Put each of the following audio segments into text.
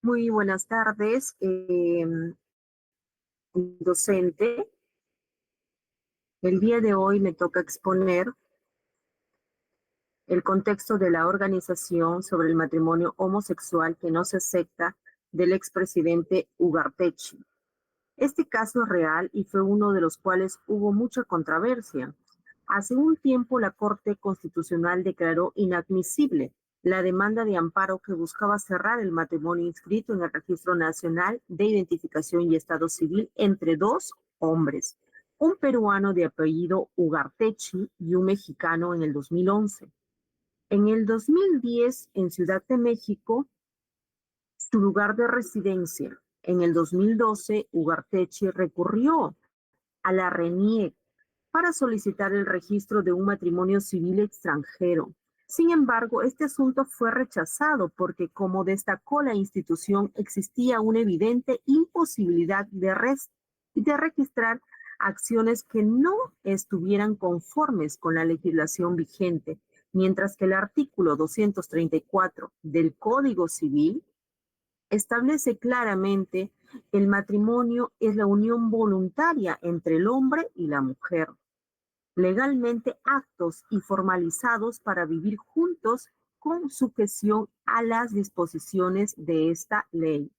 Muy buenas tardes, docente. El día de hoy me toca exponer el contexto de la organización sobre el matrimonio homosexual que no se acepta del expresidente Ugarteche. Este caso es real y fue uno de los cuales hubo mucha controversia. Hace un tiempo la Corte Constitucional declaró inadmisible la demanda de amparo que buscaba cerrar el matrimonio inscrito en el Registro Nacional de Identificación y Estado Civil entre dos hombres, un peruano de apellido Ugarteche y un mexicano en el 2011. En el 2010, en Ciudad de México, su lugar de residencia. En el 2012, Ugarteche recurrió a la RENIEC para solicitar el registro de un matrimonio civil extranjero. Sin embargo, este asunto fue rechazado porque, como destacó la institución, existía una evidente imposibilidad de registrar acciones que no estuvieran conformes con la legislación vigente, mientras que el artículo 234 del Código Civil establece claramente que el matrimonio es la unión voluntaria entre el hombre y la mujer, legalmente aptos y formalizados para vivir juntos con sujeción a las disposiciones de esta ley.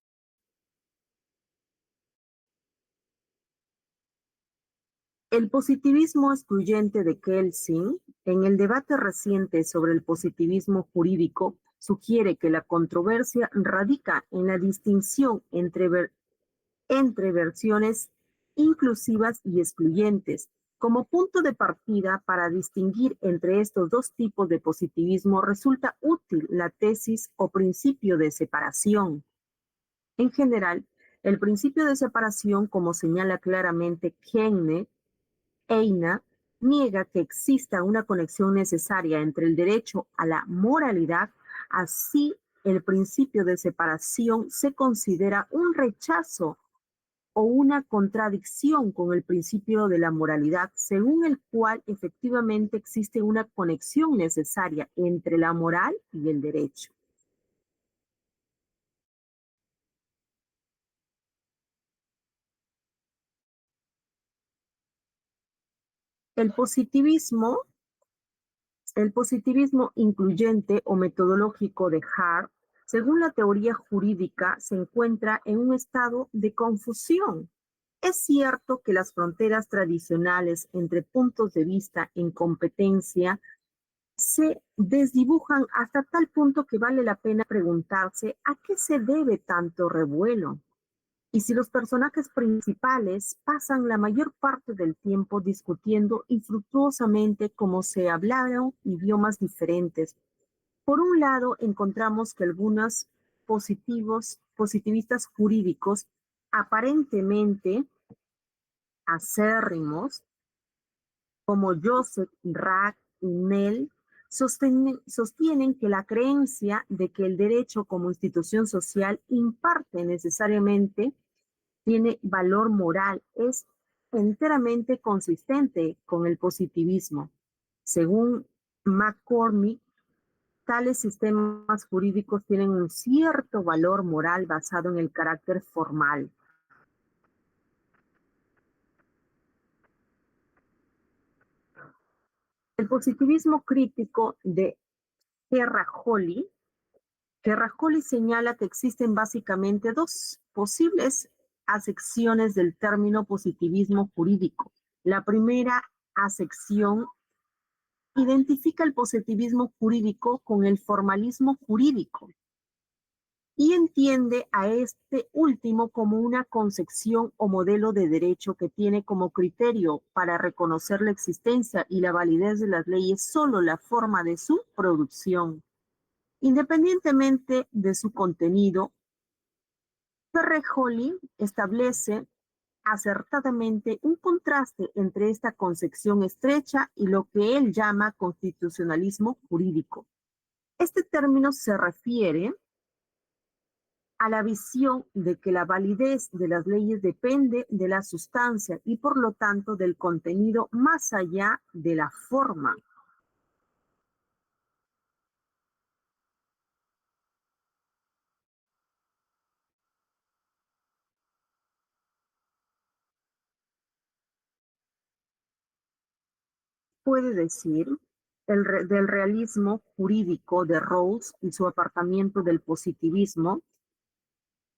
El positivismo excluyente de Kelsen, en el debate reciente sobre el positivismo jurídico, sugiere que la controversia radica en la distinción entre versiones inclusivas y excluyentes. Como punto de partida para distinguir entre estos dos tipos de positivismo resulta útil la tesis o principio de separación. En general, el principio de separación, como señala claramente Heine, niega que exista una conexión necesaria entre el derecho a la moralidad. Así, el principio de separación se considera un rechazo o una contradicción con el principio de la moralidad, según el cual efectivamente existe una conexión necesaria entre la moral y el derecho. El positivismo, el positivismo incluyente o metodológico de Hart, según la teoría jurídica, se encuentra en un estado de confusión. Es cierto que las fronteras tradicionales entre puntos de vista en competencia se desdibujan hasta tal punto que vale la pena preguntarse a qué se debe tanto revuelo. Y si los personajes principales pasan la mayor parte del tiempo discutiendo infructuosamente como se hablaron idiomas diferentes. Por un lado, encontramos que algunos positivistas jurídicos aparentemente acérrimos como Joseph, Rack y Nell, sostienen que la creencia de que el derecho como institución social imparte necesariamente tiene valor moral es enteramente consistente con el positivismo. Según McCormick, tales sistemas jurídicos tienen un cierto valor moral basado en el carácter formal. El positivismo crítico de Terrajoli señala que existen básicamente dos posibles acepciones del término positivismo jurídico. La primera acepción identifica el positivismo jurídico con el formalismo jurídico y entiende a este último como una concepción o modelo de derecho que tiene como criterio para reconocer la existencia y la validez de las leyes solo la forma de su producción. Independientemente de su contenido, Terrajoli establece acertadamente un contraste entre esta concepción estrecha y lo que él llama constitucionalismo jurídico. Este término se refiere a la visión de que la validez de las leyes depende de la sustancia y por lo tanto del contenido más allá de la forma. puede decir del realismo jurídico de Rawls y su apartamiento del positivismo?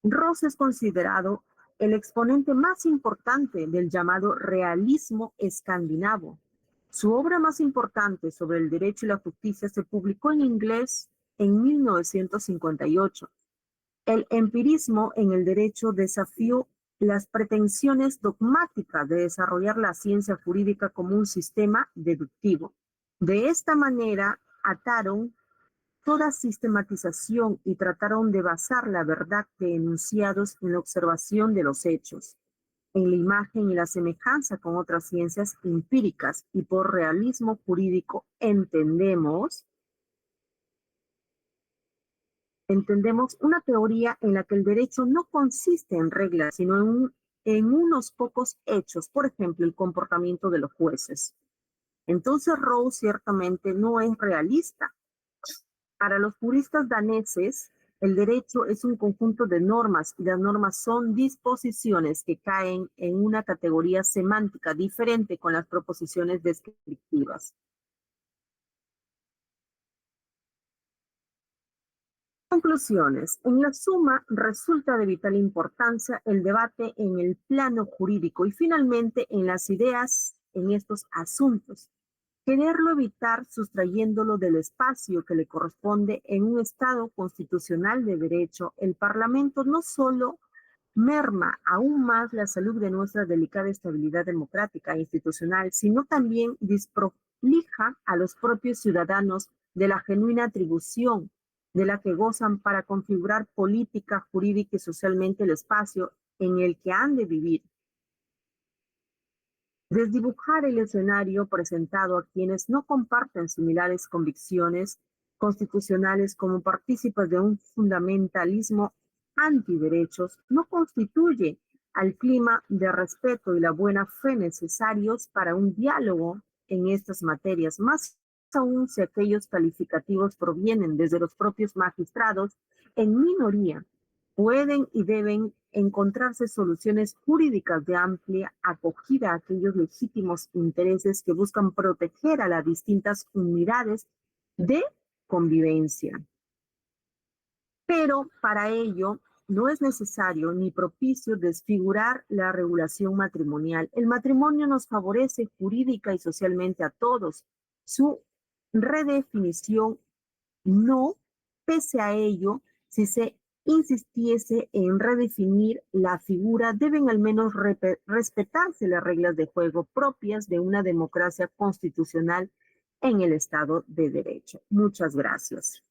Rawls es considerado el exponente más importante del llamado realismo escandinavo. Su obra más importante sobre el derecho y la justicia se publicó en inglés en 1958. El empirismo en el derecho desafió las pretensiones dogmáticas de desarrollar la ciencia jurídica como un sistema deductivo. De esta manera, ataron toda sistematización y trataron de basar la verdad de enunciados en la observación de los hechos, en la imagen y la semejanza con otras ciencias empíricas, y por realismo jurídico entendemos una teoría en la que el derecho no consiste en reglas, sino en unos pocos hechos, por ejemplo, el comportamiento de los jueces. Entonces Rawls ciertamente no es realista. Para los juristas daneses, el derecho es un conjunto de normas y las normas son disposiciones que caen en una categoría semántica diferente con las proposiciones descriptivas. Conclusiones. En la suma, resulta de vital importancia el debate en el plano jurídico y finalmente en las ideas en estos asuntos. Quererlo evitar sustrayéndolo del espacio que le corresponde en un Estado constitucional de derecho, el Parlamento no solo merma aún más la salud de nuestra delicada estabilidad democrática e institucional, sino también desprolija a los propios ciudadanos de la genuina atribución de la que gozan para configurar política, jurídica y socialmente el espacio en el que han de vivir. Desdibujar el escenario presentado a quienes no comparten similares convicciones constitucionales como partícipes de un fundamentalismo antiderechos no constituye al clima de respeto y la buena fe necesarios para un diálogo en estas materias, más aún si aquellos calificativos provienen desde los propios magistrados en minoría. Pueden y deben encontrarse soluciones jurídicas de amplia acogida a aquellos legítimos intereses que buscan proteger a las distintas unidades de convivencia. Pero para ello no es necesario ni propicio desfigurar la regulación matrimonial. El matrimonio nos favorece jurídica y socialmente a todos. Su redefinición no, pese a ello, si se insistiese en redefinir la figura, deben al menos respetarse las reglas de juego propias de una democracia constitucional en el Estado de Derecho. Muchas gracias.